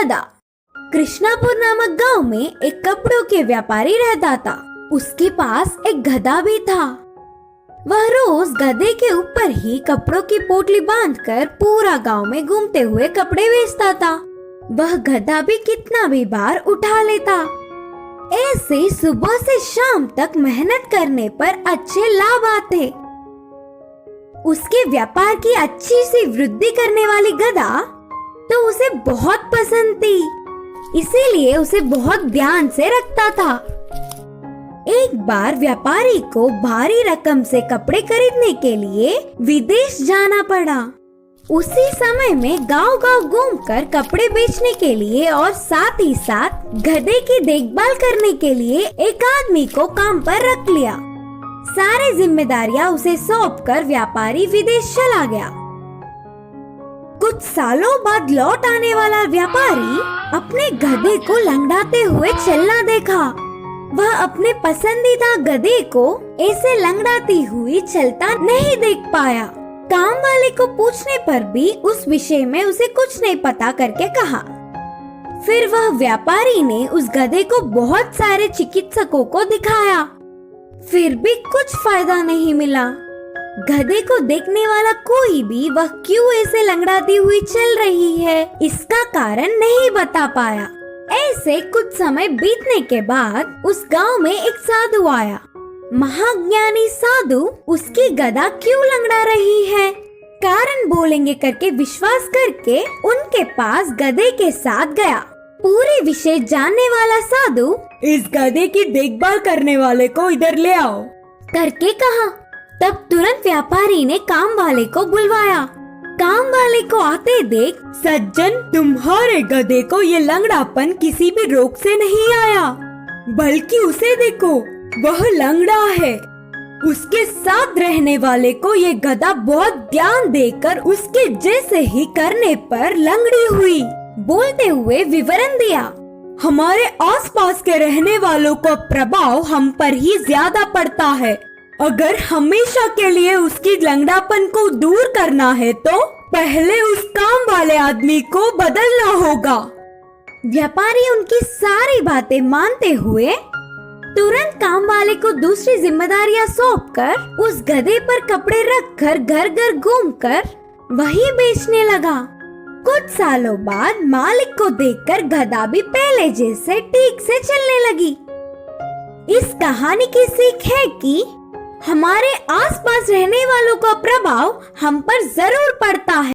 गधा। कृष्णापुर नामक गांव में एक कपड़ों के व्यापारी रहता था। उसके पास एक गधा भी था। वह रोज गधे के ऊपर ही कपड़ों की पोटली बांधकर पूरा गांव में घूमते हुए कपड़े बेचता था। वह गधा भी कितना भी बार उठा लेता। ऐसे सुबह से शाम तक मेहनत करने पर अच्छे लाभ आते। उसके व्यापार की अच्छी सी वृद्धि करने वाली गधा तो उसे बहुत पसंद थी, इसीलिए उसे बहुत ध्यान से रखता था। एक बार व्यापारी को भारी रकम से कपड़े खरीदने के लिए विदेश जाना पड़ा। उसी समय में गांव-गांव घूमकर कपड़े बेचने के लिए और साथ ही साथ गधे की देखभाल करने के लिए एक आदमी को काम पर रख लिया। सारी जिम्मेदारियां उसे सौंपकर व्यापारी विदेश चला गया। कुछ सालों बाद लौट आने वाला व्यापारी अपने गधे को लंगड़ाते हुए चलना देखा। वह अपने पसंदीदा गधे को ऐसे लंगड़ाती हुई चलता नहीं देख पाया। काम वाले को पूछने पर भी उस विषय में उसे कुछ नहीं पता करके कहा। फिर वह व्यापारी ने उस गधे को बहुत सारे चिकित्सकों को दिखाया, फिर भी कुछ फायदा नहीं मिला। गधे को देखने वाला कोई भी वह क्यों ऐसे लंगड़ाती हुई चल रही है इसका कारण नहीं बता पाया। ऐसे कुछ समय बीतने के बाद उस गांव में एक साधु आया। महाज्ञानी साधु उसकी गधा क्यों लंगड़ा रही है कारण बोलेंगे करके विश्वास करके उनके पास गधे के साथ गया। पूरे विषय जानने वाला साधु इस गधे की देखभाल करने वाले को इधर ले आओ करके कहा। तब तुरंत व्यापारी ने काम वाले को बुलवाया। काम वाले को आते देख, सज्जन, तुम्हारे गधे को ये लंगड़ापन किसी भी रोग से नहीं आया, बल्कि उसे देखो, वह लंगड़ा है। उसके साथ रहने वाले को ये गधा बहुत ध्यान देकर उसके जैसे ही करने पर लंगड़ी हुई। बोलते हुए विवरण दिया। हमारे आसपास के रहने वालों का प्रभाव हम पर ही ज्यादा पड़ता है। अगर हमेशा के लिए उसकी लंगड़ापन को दूर करना है तो पहले उस काम वाले आदमी को बदलना होगा। व्यापारी उनकी सारी बातें मानते हुए तुरंत काम वाले को दूसरी जिम्मेदारियां सौंपकर उस गधे पर कपड़े रखकर घर घर घूमकर वही बेचने लगा। कुछ सालों बाद मालिक को देखकर गधा भी पहले जैसे ठीक से चलने लगी। इस कहानी की सीख है कि हमारे आसपास रहने वालों का प्रभाव हम पर जरूर पड़ता है।